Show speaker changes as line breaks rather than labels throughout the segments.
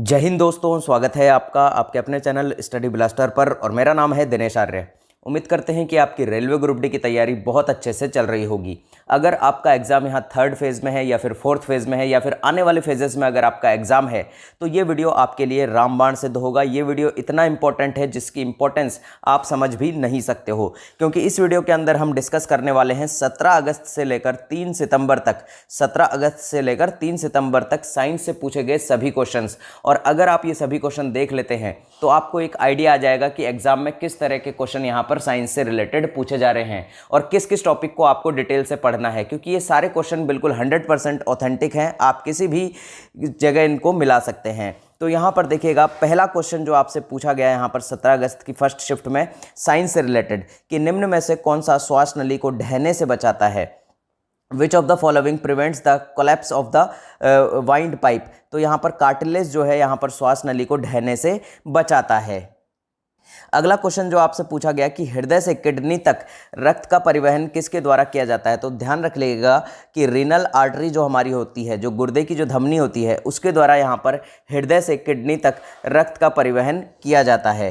जय हिंद दोस्तों, स्वागत है आपका आपके अपने चैनल स्टडी ब्लास्टर पर और मेरा नाम है दिनेश आर्य। उम्मीद करते हैं कि आपकी रेलवे ग्रुप डी की तैयारी बहुत अच्छे से चल रही होगी। अगर आपका एग्ज़ाम यहाँ थर्ड फेज़ में है या फिर फोर्थ फेज़ में है या फिर आने वाले फेजेस में अगर आपका एग्ज़ाम है तो ये वीडियो आपके लिए रामबाण सिद्ध होगा। ये वीडियो इतना इंपॉर्टेंट है जिसकी इंपॉर्टेंस आप समझ भी नहीं सकते हो, क्योंकि इस वीडियो के अंदर हम डिस्कस करने वाले हैं 17 अगस्त से लेकर 3 सितंबर तक 17 अगस्त से लेकर 3 सितंबर तक साइंस से पूछे गए सभी क्वेश्चंस। और अगर आप ये सभी क्वेश्चन देख लेते हैं तो आपको एक आइडिया आ जाएगा कि एग्जाम में किस तरह के क्वेश्चन यहाँ पर साइंस से रिलेटेड पूछे जा रहे हैं और किस किस टॉपिक को आपको डिटेल से पढ़ना है, क्योंकि ये सारे क्वेश्चन बिल्कुल 100% ऑथेंटिक हैं। आप किसी भी जगह इनको मिला सकते हैं। तो यहाँ पर देखिएगा, पहला क्वेश्चन जो आपसे पूछा गया है यहाँ पर 17 अगस्त की फर्स्ट शिफ्ट में साइंस से रिलेटेड कि निम्न में से कौन सा श्वास नली को ढहने से बचाता है। Which of the following prevents the collapse of the wind pipe. तो यहाँ पर कार्टिलेज जो है यहाँ पर श्वास नली को ढहने से बचाता है। अगला क्वेश्चन जो आपसे पूछा गया कि हृदय से किडनी तक रक्त का परिवहन किसके द्वारा किया जाता है। तो ध्यान रख लीजिएगा कि रीनल आर्टरी जो हमारी होती है, जो गुर्दे की जो धमनी होती है, उसके द्वारा यहाँ पर हृदय से किडनी तक रक्त का परिवहन किया जाता है।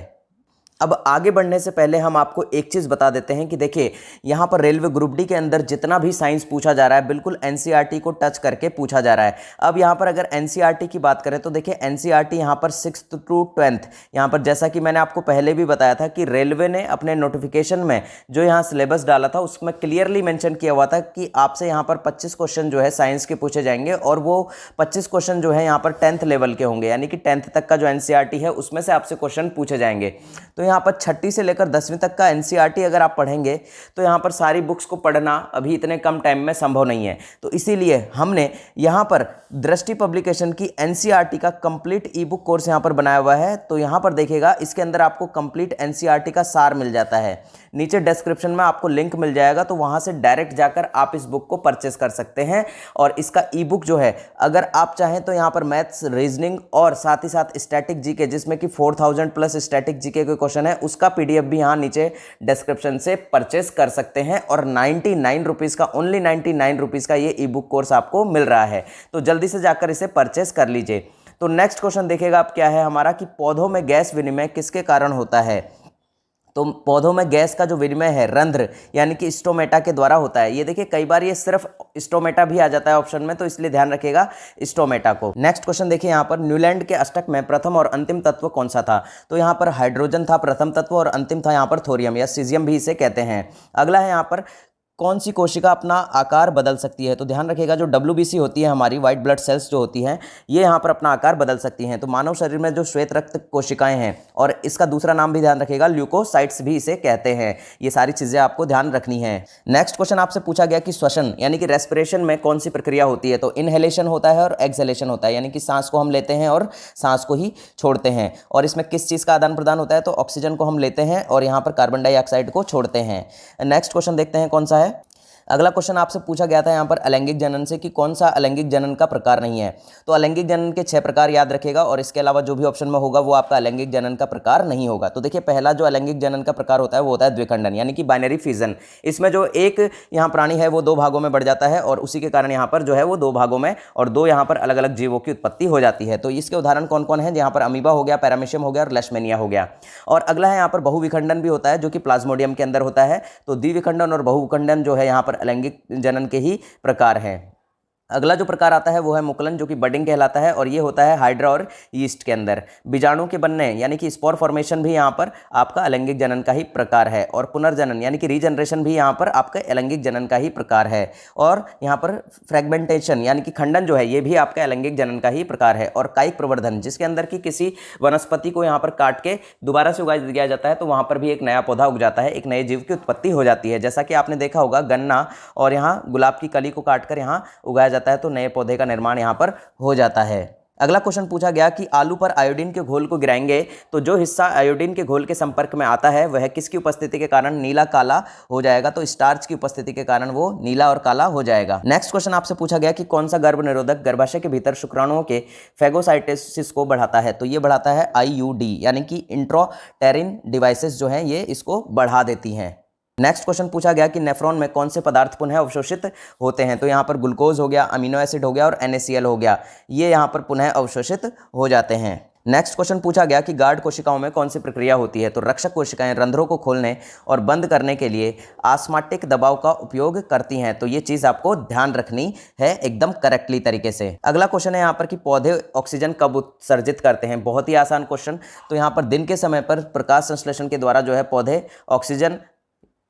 अब आगे बढ़ने से पहले हम आपको एक चीज़ बता देते हैं कि देखिए, यहाँ पर रेलवे ग्रुप डी के अंदर जितना भी साइंस पूछा जा रहा है बिल्कुल एनसीईआरटी को टच करके पूछा जा रहा है। अब यहाँ पर अगर एनसीईआरटी की बात करें तो देखिए, एनसीईआरटी यहाँ पर 6th to 10th, यहाँ पर जैसा कि मैंने आपको पहले भी बताया था कि रेलवे ने अपने नोटिफिकेशन में जो यहाँ सिलेबस डाला था उसमें क्लियरली मेंशन किया हुआ था कि आपसे यहाँ पर 25 क्वेश्चन जो है साइंस के पूछे जाएंगे और वो 25 क्वेश्चन जो है यहाँ पर 10th लेवल के होंगे, यानी कि 10th तक का जो एनसीईआरटी है उसमें से आपसे क्वेश्चन पूछे जाएंगे। तो यहाँ पर 6ठी से लेकर 10वीं तक का एनसीईआरटी अगर आप पढ़ेंगे तो यहाँ पर सारी बुक्स को पढ़ना अभी इतने कम टाइम में संभव नहीं है। तो इसीलिए हमने यहाँ पर दृष्टि पब्लिकेशन की एनसीईआरटी का कंप्लीट ई बुक कोर्स यहाँ पर बनाया हुआ है। तो यहाँ पर देखिएगा, इसके अंदर आपको कंप्लीट एनसीईआरटी का सार मिल जाता है। नीचे डिस्क्रिप्शन में आपको लिंक मिल जाएगा, तो वहाँ से डायरेक्ट जाकर आप इस बुक को परचेस कर सकते हैं। और इसका ई बुक जो है, अगर आप चाहें तो यहाँ पर मैथ्स, रीजनिंग और साथ ही साथ स्टैटिक जीके, जिसमें कि 4000 प्लस स्टैटिक जीके के क्वेश्चन है, उसका पीडीएफ भी यहाँ नीचे डिस्क्रिप्शन से परचेस कर सकते हैं। और 99 रुपीज़ का, ओनली 99 रुपीज़ का ये ई बुक कोर्स आपको मिल रहा है। तो जल्दी से जाकर इसे परचेस कर लीजिए। तो नेक्स्ट क्वेश्चन देखिएगा आप क्या है हमारा कि पौधों में गैस विनिमय किसके कारण होता है। तो पौधों में गैस का जो विनिमय है रंध्र यानी कि स्टोमेटा के द्वारा होता है। ये देखिए, कई बार ये सिर्फ स्टोमेटा भी आ जाता है ऑप्शन में, तो इसलिए ध्यान रखिएगा स्टोमेटा को। नेक्स्ट क्वेश्चन देखिए, यहाँ पर न्यूलैंड के अष्टक में प्रथम और अंतिम तत्व कौन सा था। तो यहाँ पर हाइड्रोजन था प्रथम तत्व और अंतिम था यहाँ पर थोरियम या सीजियम भी इसे कहते हैं। अगला है यहाँ पर कौन सी कोशिका अपना आकार बदल सकती है। तो ध्यान रखिएगा, जो WBC होती है हमारी वाइट ब्लड सेल्स जो होती हैं, ये यहाँ पर अपना आकार बदल सकती हैं। तो मानव शरीर में जो श्वेत रक्त कोशिकाएं हैं, और इसका दूसरा नाम भी ध्यान रखिएगा, ल्यूकोसाइट्स भी इसे कहते हैं। ये सारी चीज़ें आपको ध्यान रखनी है। नेक्स्ट क्वेश्चन आपसे पूछा गया कि श्वसन यानी कि रेस्पिरेशन में कौन सी प्रक्रिया होती है। तो इनहेलेशन होता है और एक्सहेलेशन होता है, यानी कि सांस को हम लेते हैं और सांस को ही छोड़ते हैं। और इसमें किस चीज़ का आदान प्रदान होता है। तो ऑक्सीजन को हम लेते हैं और यहाँ पर कार्बन डाइऑक्साइड को छोड़ते हैं। नेक्स्ट क्वेश्चन देखते हैं कौन सा है। अगला क्वेश्चन आपसे पूछा गया था यहाँ पर अलैंगिक जनन से कि कौन सा अलैंगिक जनन का प्रकार नहीं है। तो अलैंगिक जनन के 6 प्रकार याद रखेगा और इसके अलावा जो भी ऑप्शन में होगा वो आपका अलैंगिक जनन का प्रकार नहीं होगा। तो देखिए, पहला जो अलैंगिक जनन का प्रकार होता है वो होता है द्विखंडन यानी कि बाइनरी फिजन। इसमें जो एक यहाँ प्राणी है वो 2 भागों में बढ़ जाता है और उसी के कारण यहाँ पर जो है वो 2 भागों में और 2 यहाँ पर अलग अलग जीवों की उत्पत्ति हो जाती है। तो इसके उदाहरण कौन कौन है। यहाँ पर अमीबा हो गया, पैरामीशियम हो गया और लेशमेनिया हो गया। और अगला है यहाँ पर बहुविखंडन भी होता है जो कि प्लाज्मोडियम के अंदर होता है। तो द्विविखंडन और बहुविखंडन जो है यहाँ पर अलैंगिक जनन के ही प्रकार हैं। अगला जो प्रकार आता है वो है मुकुलन, जो कि बडिंग कहलाता है और ये होता है हाइड्रा और यीस्ट के अंदर। बीजाणु के बनने यानी कि स्पोर फॉर्मेशन भी यहाँ पर आपका अलैंगिक जनन का ही प्रकार है। और पुनर्जनन यानी कि रीजनरेशन भी यहाँ पर आपका अलैंगिक जनन का ही प्रकार है। और यहाँ पर फ्रेगमेंटेशन यानी कि खंडन जो है ये भी आपका अलैंगिक जनन का ही प्रकार है। और कायिक प्रवर्धन, जिसके अंदर की किसी वनस्पति को यहाँ पर काट के दोबारा से उगा दिया जाता है, तो वहाँ पर भी एक नया पौधा उग जाता है, एक नए जीव की उत्पत्ति हो जाती है। जैसा कि आपने देखा होगा, गन्ना और यहाँ गुलाब की कली को काटकर यहाँ उगाया जाता है, तो नए पौधे का निर्माण यहाँ पर हो जाता है। अगला क्वेश्चन पूछा गया कि आलू पर आयोडीन के घोल को गिराएंगे तो जो हिस्सा आयोडीन के घोल के संपर्क में आता है वह किसकी उपस्थिति के कारण नीला काला हो जाएगा। तो स्टार्च की उपस्थिति के कारण वो नीला और काला हो जाएगा। नेक्स्ट क्वेश्चन आपसे पूछा गया कि कौन सा गर्भ निरोधक गर्भाशय के भीतर शुक्राणुओं के फेगोसाइटोसिस को बढ़ाता है। तो ये बढ़ाता है IUD यानी कि इंट्रोटेरिन डिवाइसेस जो हैं ये इसको बढ़ा देती हैं। नेक्स्ट क्वेश्चन पूछा गया कि नेफ्रॉन में कौन से पदार्थ पुनः अवशोषित होते हैं। तो यहाँ पर ग्लूकोज हो गया, अमीनो एसिड हो गया और NaCl हो गया, ये यहाँ पर पुनः अवशोषित हो जाते हैं। नेक्स्ट क्वेश्चन पूछा गया कि गार्ड कोशिकाओं में कौन सी प्रक्रिया होती है। तो रक्षक कोशिकाएं रंध्रों को खोलने और बंद करने के लिए ऑस्मोटिक दबाव का उपयोग करती हैं। तो ये चीज़ आपको ध्यान रखनी है एकदम करेक्टली तरीके से। अगला क्वेश्चन है यहाँ पर कि पौधे ऑक्सीजन कब उत्सर्जित करते हैं। बहुत ही आसान क्वेश्चन। तो यहाँ पर दिन के समय पर प्रकाश संश्लेषण के द्वारा जो है पौधे ऑक्सीजन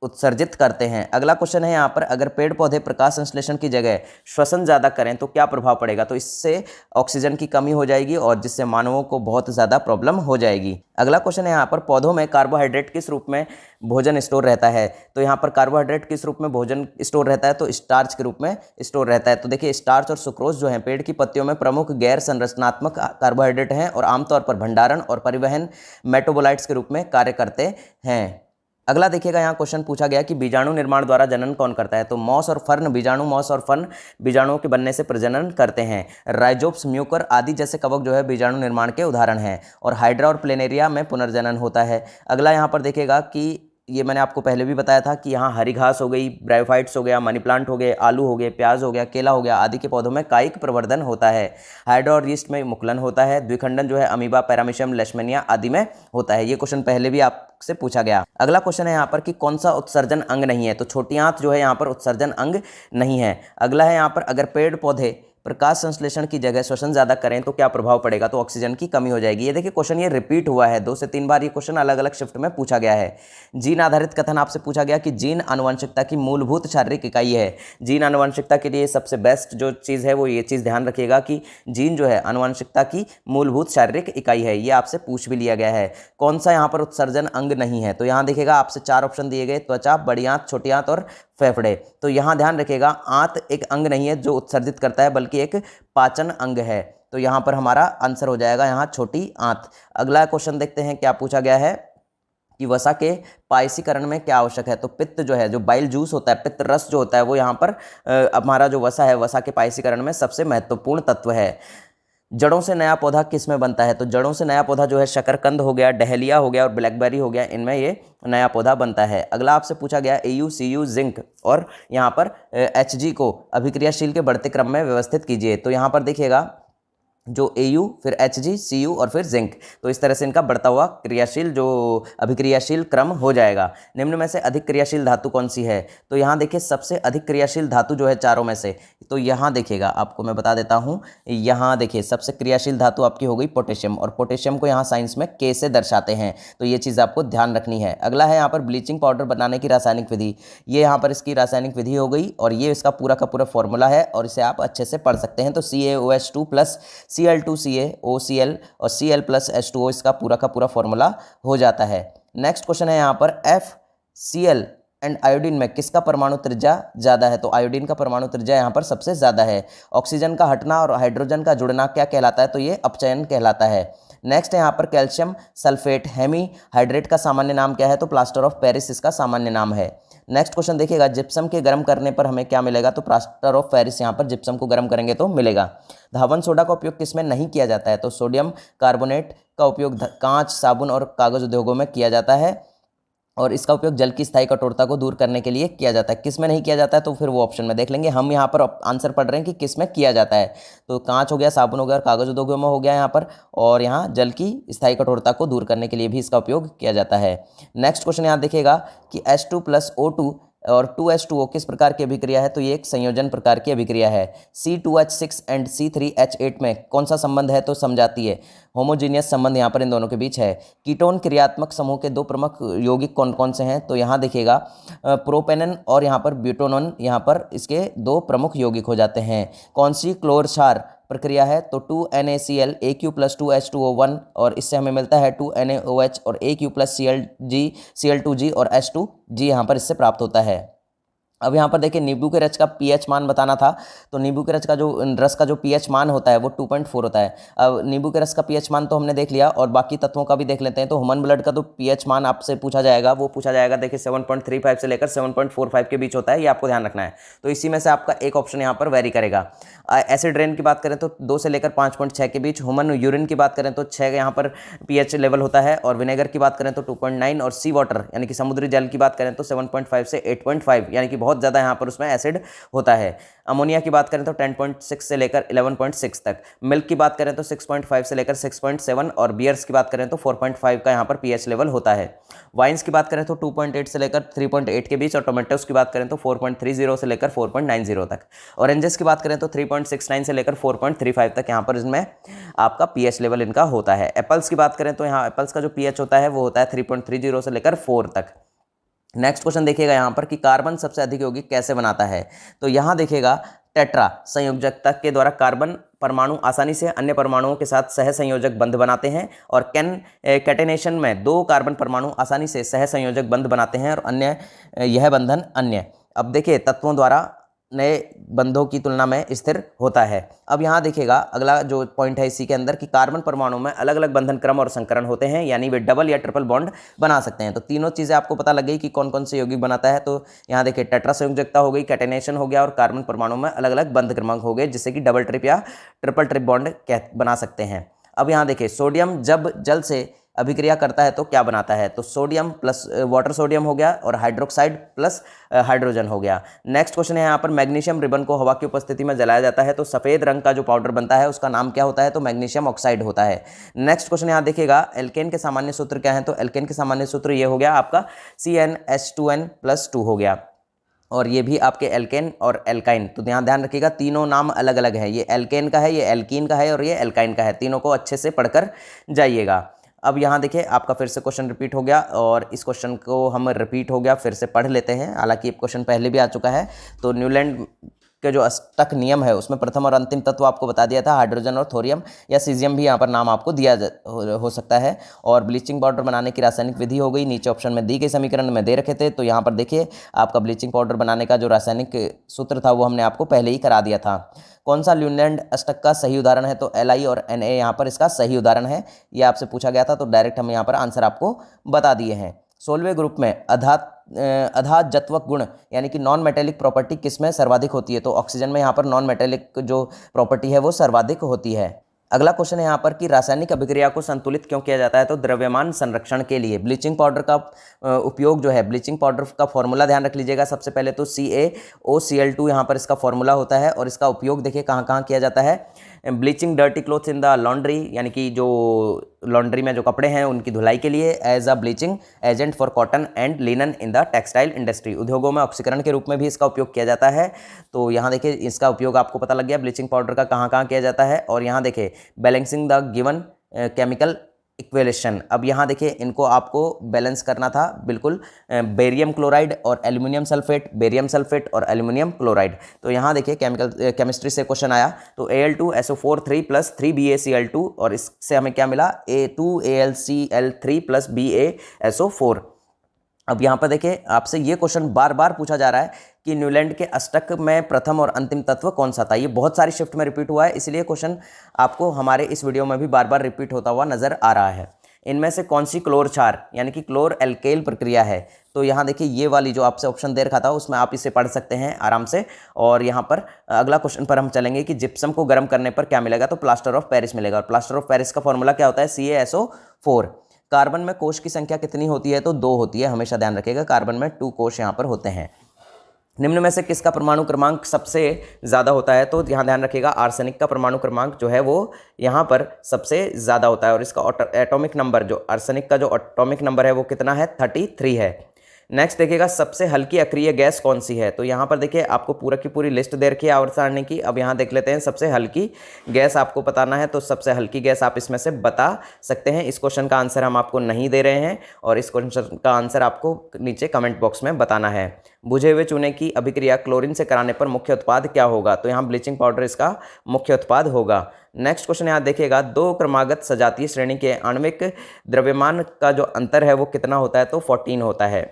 उत्सर्जित करते हैं। अगला क्वेश्चन है यहाँ पर, अगर पेड़ पौधे प्रकाश संश्लेषण की जगह श्वसन ज़्यादा करें तो क्या प्रभाव पड़ेगा। तो इससे ऑक्सीजन की कमी हो जाएगी और जिससे मानवों को बहुत ज़्यादा प्रॉब्लम हो जाएगी। अगला क्वेश्चन है यहाँ पर, पौधों में कार्बोहाइड्रेट किस रूप में भोजन स्टोर रहता है। तो यहाँ पर कार्बोहाइड्रेट किस रूप में भोजन स्टोर रहता है। तो स्टार्च के रूप में स्टोर रहता है। तो देखिए स्टार्च और सुक्रोज जो है पेड़ की पत्तियों में प्रमुख गैर संरचनात्मक कार्बोहाइड्रेट हैं और आमतौर पर भंडारण और परिवहन मेटाबोलाइट्स के रूप में कार्य करते हैं। अगला देखिएगा, यहाँ क्वेश्चन पूछा गया कि बीजाणु निर्माण द्वारा जनन कौन करता है। तो मॉस और फर्न बीजाणु, मॉस और फर्न बीजाणुओं के बनने से प्रजनन करते हैं। राइजोप्स, म्यूकर आदि जैसे कवक जो है बीजाणु निर्माण के उदाहरण हैं। और हाइड्रा और प्लेनेरिया में पुनर्जनन होता है। अगला यहाँ पर देखिएगा कि ये मैंने आपको पहले भी बताया था कि यहाँ हरी घास हो गई, ब्रायोफाइट्स हो गया, मनी प्लांट हो गए, आलू हो गए, प्याज हो गया, केला हो गया आदि के पौधों में कायिक प्रवर्धन होता है। हाइड्रा और यीस्ट में मुकुलन होता है। द्विखंडन जो है अमीबा, पैरामीशियम, लेशमेनिया आदि में होता है। ये क्वेश्चन पहले भी आपसे पूछा गया। अगला क्वेश्चन है यहाँ पर कि कौन सा उत्सर्जन अंग नहीं है। तो छोटी आंत जो है यहाँ पर उत्सर्जन अंग नहीं है। अगला है यहाँ पर, अगर पेड़ पौधे प्रकाश संश्लेषण की जगह श्वसन ज़्यादा करें तो क्या प्रभाव पड़ेगा। तो ऑक्सीजन की कमी हो जाएगी। ये देखिए क्वेश्चन ये रिपीट हुआ है 2 से 3 बार। ये क्वेश्चन अलग अलग शिफ्ट में पूछा गया है। जीन आधारित कथन आपसे पूछा गया कि जीन आनुवंशिकता की मूलभूत शारीरिक इकाई है। जीन आनुवंशिकता के लिए सबसे बेस्ट जो चीज़ है वो ये चीज़ ध्यान रखिएगा कि जीन जो है आनुवंशिकता की मूलभूत शारीरिक इकाई है। ये आपसे पूछ भी लिया गया है। कौन सा यहाँ पर उत्सर्जन अंग नहीं है। तो यहाँ देखिएगा आपसे 4 ऑप्शन दिए गए, त्वचा, बड़ी आंत, छोटी आंत और फेफड़े। तो यहाँ ध्यान रखिएगा आंत एक अंग नहीं है जो उत्सर्जित करता है, बल्कि एक पाचन अंग है। तो यहाँ पर हमारा आंसर हो जाएगा यहाँ छोटी आंत। अगला क्वेश्चन देखते हैं क्या पूछा गया है कि वसा के पायसीकरण में क्या आवश्यक है। तो पित्त जो है, जो बाइल जूस होता है, पित्त रस जो होता है वो यहाँ पर हमारा जो वसा है, वसा के पायसीकरण में सबसे महत्वपूर्ण तत्व है। जड़ों से नया पौधा किस में बनता है। तो जड़ों से नया पौधा जो है शकरकंद हो गया, डहलिया हो गया और ब्लैकबेरी हो गया, इनमें ये नया पौधा बनता है। अगला आपसे पूछा गया AU, CU, जिंक और यहाँ पर Hg को अभिक्रियाशील के बढ़ते क्रम में व्यवस्थित कीजिए। तो यहाँ पर देखिएगा जो AU, फिर Hg, CU और फिर जिंक, तो इस तरह से इनका बढ़ता हुआ क्रियाशील जो अभिक्रियाशील क्रम हो जाएगा। निम्न में से अधिक क्रियाशील धातु कौन सी है। तो यहाँ देखिए सबसे अधिक क्रियाशील धातु जो है चारों में से, तो यहाँ देखिएगा आपको मैं बता देता हूँ। यहाँ देखिए सबसे क्रियाशील धातु आपकी हो गई पोटेशियम, और पोटेशियम को यहाँ साइंस में K से दर्शाते हैं। तो ये चीज़ आपको ध्यान रखनी है। अगला है यहाँ पर ब्लीचिंग पाउडर बनाने की रासायनिक विधि। ये यहाँ पर इसकी रासायनिक विधि हो गई और ये इसका पूरा का पूरा फॉर्मूला है और इसे आप अच्छे से पढ़ सकते हैं। तो CaOH2 प्लस Cl2CaOCl और Cl प्लस H2O इसका पूरा का पूरा फॉर्मूला हो जाता है। नेक्स्ट क्वेश्चन है यहाँ पर FCl एंड आयोडीन में किसका परमाणु त्रिज्या ज़्यादा है। तो आयोडीन का परमाणु त्रिज्या यहाँ पर सबसे ज़्यादा है। ऑक्सीजन का हटना और हाइड्रोजन का जुड़ना क्या कहलाता है। तो ये अपचयन कहलाता है। नेक्स्ट है यहाँ पर कैल्शियम सल्फेट हेमी हाइड्रेट का सामान्य नाम क्या है। तो प्लास्टर ऑफ पेरिस इसका सामान्य नाम है। नेक्स्ट क्वेश्चन देखिएगा, जिप्सम के गर्म करने पर हमें क्या मिलेगा। तो प्लास्टर ऑफ पेरिस यहाँ पर जिप्सम को गर्म करेंगे तो मिलेगा। धावन सोडा का उपयोग किसमें नहीं किया जाता है। तो सोडियम कार्बोनेट का उपयोग कांच, साबुन और कागज उद्योगों में किया जाता है और इसका उपयोग जल की स्थायी कठोरता को दूर करने के लिए किया जाता है। किस में नहीं किया जाता है तो फिर वो ऑप्शन में देख लेंगे। हम यहाँ पर आंसर पढ़ रहे हैं कि किस में किया जाता है। तो कांच हो गया, साबुन हो गया और कागज उद्योगों में हो गया यहाँ पर, और यहाँ जल की स्थायी कठोरता को दूर करने के लिए भी इसका उपयोग किया जाता है। नेक्स्ट क्वेश्चन यहाँ देखिएगा कि H2 प्लस O2 और 2H2O किस प्रकार की अभिक्रिया है। तो ये एक संयोजन प्रकार की अभिक्रिया है। C2H6 एंड C3H8 में कौन सा संबंध है। तो समझाती है, होमोजीनियस संबंध यहाँ पर इन दोनों के बीच है। कीटोन क्रियात्मक समूह के 2 प्रमुख यौगिक कौन कौन से हैं। तो यहाँ देखिएगा प्रोपेनन और यहाँ पर ब्यूटेनॉन, यहाँ पर इसके 2 प्रमुख यौगिक हो जाते हैं। कौन सी क्लोरक्षार प्रक्रिया है। तो 2NaCl AQ प्लस 2H2O1 और इससे हमें मिलता है 2NaOH और AQ प्लस Cl2G और H2G यहाँ पर इससे प्राप्त होता है। अब यहाँ पर देखिए नींबू के रस का पीएच मान बताना था, तो नींबू के रस का जो पीएच मान होता है वो 2.4 होता है। अब नींबू के रस का पीएच मान तो हमने देख लिया, और बाकी तत्वों का भी देख लेते हैं। तो ह्यूमन ब्लड का तो पीएच मान आपसे पूछा जाएगा, वो पूछा जाएगा देखिए 7.35 से लेकर 7.45 के बीच होता है, ये आपको ध्यान रखना है। तो इसी में से आपका एक ऑप्शन यहाँ पर वेरी करेगा। एसिड रेन की बात करें तो 2 से लेकर 5.6 के बीच। ह्यूमन यूरिन की बात करें तो 6 यहाँ पर पीएच लेवल होता है, और विनेगर की बात करें तो 2.9, और सी वाटर यानी कि समुद्री जल की बात करें तो 7.5 से 8.5, यानी कि बहुत ज़्यादा यहाँ पर उसमें एसिड होता है। अमोनिया की बात करें तो 10.6 से लेकर 11.6 तक। मिल्क की बात करें तो 6.5 से लेकर 6.7, और बियर्स की बात करें तो 4.5 का यहाँ पर पीएच लेवल होता है। वाइन्स की बात करें तो 2.8 से लेकर 3.8 के बीच, और टोमेटोस की बात करें तो 4.30 से लेकर 4.90 तक। ऑरेंजेस की बात करें तो 3.69 से लेकर 4.35 तक यहाँ पर इसमें आपका पीएच लेवल इनका होता है। एप्पल्स की बात करें तो यहाँ एप्पल्स का जो पीएच होता है वो होता है 3.30 से लेकर 4 तक। नेक्स्ट क्वेश्चन देखिएगा यहाँ पर कि कार्बन सबसे अधिक यौगिक कैसे बनाता है। तो यहाँ देखिएगा टेट्रा संयोजकता के द्वारा कार्बन परमाणु आसानी से अन्य परमाणुओं के साथ सह संयोजक बंध बनाते हैं, और कैटेनेशन में 2 कार्बन परमाणु आसानी से सह संयोजक बंध बनाते हैं, और अन्य यह बंधन अन्य अब देखिए तत्वों द्वारा नए बंधों की तुलना में स्थिर होता है। अब यहाँ देखिएगा अगला जो पॉइंट है इसी के अंदर कि कार्बन परमाणु में अलग अलग बंधन क्रम और संकरण होते हैं, यानी वे डबल या ट्रिपल बॉन्ड बना सकते हैं। तो तीनों चीज़ें आपको पता लग गई कि कौन कौन से यौगिक बनाता है। तो यहाँ देखिए टेट्रा संयोजकता हो गई, कैटेनेशन हो गया, और कार्बन परमाणु में अलग अलग बंध क्रमांक हो गए, जिससे कि डबल ट्रिप या ट्रिपल ट्रिप बॉन्ड बना सकते हैं। अब यहाँ देखिए सोडियम जब जल से अभिक्रिया करता है तो क्या बनाता है। तो सोडियम प्लस वाटर सोडियम हो गया, और हाइड्रोक्साइड प्लस हाइड्रोजन हो गया। नेक्स्ट क्वेश्चन है यहाँ पर मैग्नीशियम रिबन को हवा की उपस्थिति में जलाया जाता है तो सफ़ेद रंग का जो पाउडर बनता है उसका नाम क्या होता है। तो मैग्नीशियम ऑक्साइड होता है। नेक्स्ट क्वेश्चन यहाँ देखिएगा एल्केन के सामान्य सूत्र क्या है। तो एल्केन के सामान्य सूत्र ये हो गया आपका CnH2n+2 हो गया, और ये भी आपके एल्केन और एल्काइन। तो ध्यान रखिएगा तीनों नाम अलग अलग है, ये एल्केन का है, ये एल्कीन का है, और ये एल्काइन का है। तीनों को अच्छे से पढ़कर जाइएगा। अब यहाँ देखिए आपका फिर से क्वेश्चन रिपीट हो गया, और इस क्वेश्चन को हम रिपीट हो गया फिर से पढ़ लेते हैं। हालांकि ये क्वेश्चन पहले भी आ चुका है। तो न्यूलैंड के जो अष्टक नियम है उसमें प्रथम और अंतिम तत्व आपको बता दिया था, हाइड्रोजन और थोरियम या सीजियम भी यहाँ पर नाम आपको दिया हो सकता है। और ब्लीचिंग पाउडर बनाने की रासायनिक विधि हो गई, नीचे ऑप्शन में दी गई समीकरण में दे रखे थे। तो यहाँ पर देखिए आपका ब्लीचिंग पाउडर बनाने का जो रासायनिक सूत्र था वो हमने आपको पहले ही करा दिया था। कौन सा न्यूलैंड अष्टक का सही उदाहरण है। तो Li और Na यहाँ पर इसका सही उदाहरण है, ये आपसे पूछा गया था। तो डायरेक्ट हम यहाँ पर आंसर आपको बता दिए हैं। 16वें ग्रुप में अधाजत्वक गुण यानी कि नॉन मेटेलिक प्रॉपर्टी किस में सर्वाधिक होती है। तो ऑक्सीजन में यहाँ पर नॉन मेटेलिक जो प्रॉपर्टी है वो सर्वाधिक होती है। अगला क्वेश्चन है यहाँ पर कि रासायनिक अभिक्रिया को संतुलित क्यों किया जाता है। तो द्रव्यमान संरक्षण के लिए। ब्लीचिंग पाउडर का उपयोग जो है, ब्लीचिंग पाउडर का फॉर्मूला ध्यान रख लीजिएगा। सबसे पहले तो CaOCl2 यहाँ पर इसका फॉर्मूला होता है, और इसका उपयोग देखिए कहाँ कहाँ किया जाता है। Bleaching dirty clothes in the laundry यानी कि जो लॉन्ड्री में जो कपड़े हैं उनकी धुलाई के लिए, as a bleaching agent for cotton and linen in the textile industry. उद्योगों में ऑक्सीकरण के रूप में भी इसका उपयोग किया जाता है। तो यहाँ देखिए इसका उपयोग आपको पता लग गया ब्लीचिंग पाउडर का कहाँ कहाँ किया जाता है। और यहाँ देखिए बैलेंसिंग द गिवन केमिकल इक्वेलेशन। अब यहाँ देखिए इनको आपको बैलेंस करना था बिल्कुल, बेरियम क्लोराइड और एल्यूमिनियम सल्फेट, बेरियम सल्फेट और एल्यूमिनियम क्लोराइड। तो यहाँ देखिए केमिस्ट्री से क्वेश्चन आया। तो Al2SO4 3 + 3BaCl2, और इससे हमें क्या मिला A2AlCl3 + BaSO4। अब यहाँ पर देखिए आपसे ये क्वेश्चन बार बार पूछा जा रहा है कि न्यूलैंड के अष्टक में प्रथम और अंतिम तत्व कौन सा था। ये बहुत सारी शिफ्ट में रिपीट हुआ है, इसलिए क्वेश्चन आपको हमारे इस वीडियो में भी बार बार रिपीट होता हुआ नजर आ रहा है। इनमें से कौन सी क्लोर क्षार यानी कि क्लोर एल्केल प्रक्रिया है। तो यहाँ देखिए ये वाली जो आपसे ऑप्शन दे रखा था उसमें आप इसे पढ़ सकते हैं आराम से। और यहाँ पर अगला क्वेश्चन पर हम चलेंगे कि जिप्सम को गर्म करने पर क्या मिलेगा। तो प्लास्टर ऑफ पेरिस मिलेगा, और प्लास्टर ऑफ पेरिस का फॉर्मूला क्या होता है CaSO4। कार्बन में कोश की संख्या कितनी होती है। तो 2 होती है, हमेशा ध्यान रखिएगा। कार्बन में 2 कोश यहाँ पर होते हैं। निम्न में से किसका परमाणु क्रमांक सबसे ज़्यादा होता है। तो यहाँ ध्यान रखिएगा आर्सेनिक का परमाणु क्रमांक जो है वो यहाँ पर सबसे ज़्यादा होता है, और इसका एटॉमिक नंबर जो आर्सेनिक का जो एटॉमिक नंबर है वो कितना है 33 है। नेक्स्ट देखिएगा सबसे हल्की अक्रिय गैस कौन सी है। तो यहाँ पर देखिए आपको पूरा की पूरी लिस्ट दे रखी है आवर्त सारणी की। अब यहाँ देख लेते हैं सबसे हल्की गैस आपको बताना है। तो सबसे हल्की गैस आप इसमें से बता सकते हैं। इस क्वेश्चन का आंसर हम आपको नहीं दे रहे हैं, और इस क्वेश्चन का आंसर आपको नीचे कमेंट बॉक्स में बताना है। बुझे हुए चूने की अभिक्रिया क्लोरीन से कराने पर मुख्य उत्पाद क्या होगा। तो यहाँ ब्लीचिंग पाउडर इसका मुख्य उत्पाद होगा। नेक्स्ट क्वेश्चन यहाँ देखिएगा 2 क्रमागत सजातीय श्रेणी के आणविक द्रव्यमान का जो अंतर है वो कितना होता है। तो 14 होता है।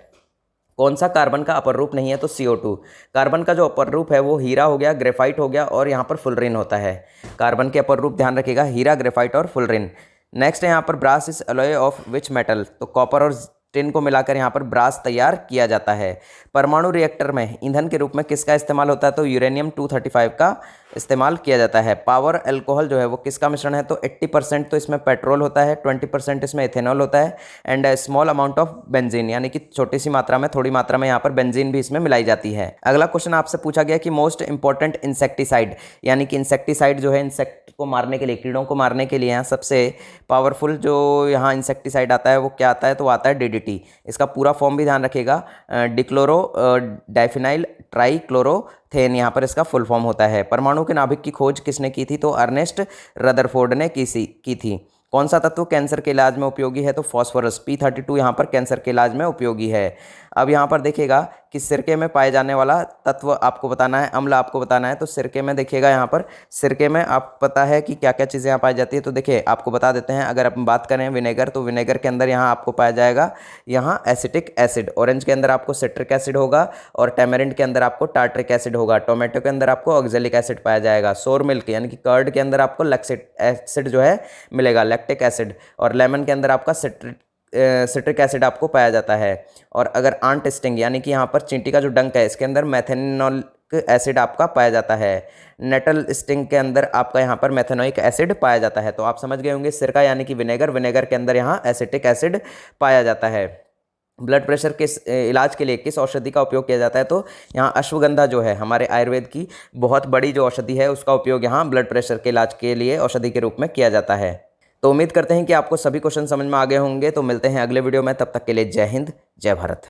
कौन सा कार्बन का अपर रूप नहीं है? तो CO2। कार्बन का जो अपर रूप है वो हीरा हो गया, ग्रेफाइट हो गया और यहाँ पर फुलरिन होता है। कार्बन के अपर रूप ध्यान रखिएगा, हीरा, ग्रेफाइट और फुलरिन। नेक्स्ट है यहाँ पर brass is alloy of which metal? तो कॉपर और टिन को मिलाकर यहाँ पर ब्रास तैयार किया जाता है। परमाणु रिएक्टर में ईंधन के रूप में किसका इस्तेमाल होता है? तो यूरेनियम 235 का इस्तेमाल किया जाता है। पावर अल्कोहल जो है वो किसका मिश्रण है? तो 80% तो इसमें पेट्रोल होता है, 20% इसमें इथेनॉल होता है and small amount of benzene, यानी कि छोटी सी मात्रा में, थोड़ी मात्रा में यहाँ पर बेंजीन भी इसमें मिलाई जाती है। अगला क्वेश्चन आपसे पूछा गया कि मोस्ट इंपॉर्टेंट इंसेक्टिसाइड, यानी कि इंसेक्टिसाइड जो है इंसेक्ट को मारने के लिए, कीड़ों को मारने के लिए यहाँ सबसे पावरफुल जो यहाँ इंसेक्टिसाइड आता है वो क्या आता है? तो आता है DDT। इसका पूरा फॉर्म भी ध्यान रखिएगा, डिक्लोरो डाइफिनाइल ट्राइक्लोरोथेन, यहाँ पर इसका फुल फॉर्म होता है। परमाणु के नाभिक की खोज किसने की थी? तो अर्नेस्ट रदरफोर्ड ने की थी। कौन सा तत्व कैंसर के इलाज में उपयोगी है? तो फॉस्फोरस, P32 यहाँ पर कैंसर के इलाज में उपयोगी है। अब यहाँ पर देखिएगा कि सिरके में पाए जाने वाला तत्व आपको बताना है, अम्ल आपको बताना है। तो सिरके में देखिएगा यहाँ पर, सिरके में आप पता है कि क्या क्या चीज़ें यहाँ पाई जाती है। तो देखिए आपको बता देते हैं, अगर अपन बात करें विनेगर, तो विनेगर के अंदर यहाँ आपको पाया जाएगा यहाँ एसिटिक एसिड, ऑरेंज के अंदर आपको सिट्रिक एसिड होगा और टैमरिंड के अंदर आपको टार्ट्रिक एसिड होगा, टोमेटो के अंदर आपको ऑक्जेलिक एसिड पाया जाएगा, सोर मिल्क यानी कि कर्ड के अंदर आपको लैक्टिक एसिड जो है मिलेगा, लैक्टिक एसिड, और लेमन के अंदर आपका सिट्रिक एसिड आपको पाया जाता है। और अगर आंट स्टिंग यानी कि यहाँ पर चींटी का जो डंक है, इसके अंदर मेथेनॉलिक एसिड आपका पाया जाता है। नेटल स्टिंग के अंदर आपका यहाँ पर मेथेनोइक एसिड पाया जाता है। तो आप समझ गए होंगे, सिरका यानी कि विनेगर, विनेगर के अंदर यहाँ एसिटिक एसिड पाया जाता है। ब्लड प्रेशर किस इलाज के लिए किस औषधि का उपयोग किया जाता है? तो यहाँ अश्वगंधा जो है हमारे आयुर्वेद की बहुत बड़ी जो औषधि है, उसका उपयोग यहाँ ब्लड प्रेशर के इलाज के लिए औषधि के रूप में किया जाता है। तो उम्मीद करते हैं कि आपको सभी क्वेश्चन समझ में आ गए होंगे। तो मिलते हैं अगले वीडियो में, तब तक के लिए जय हिंद, जय भारत।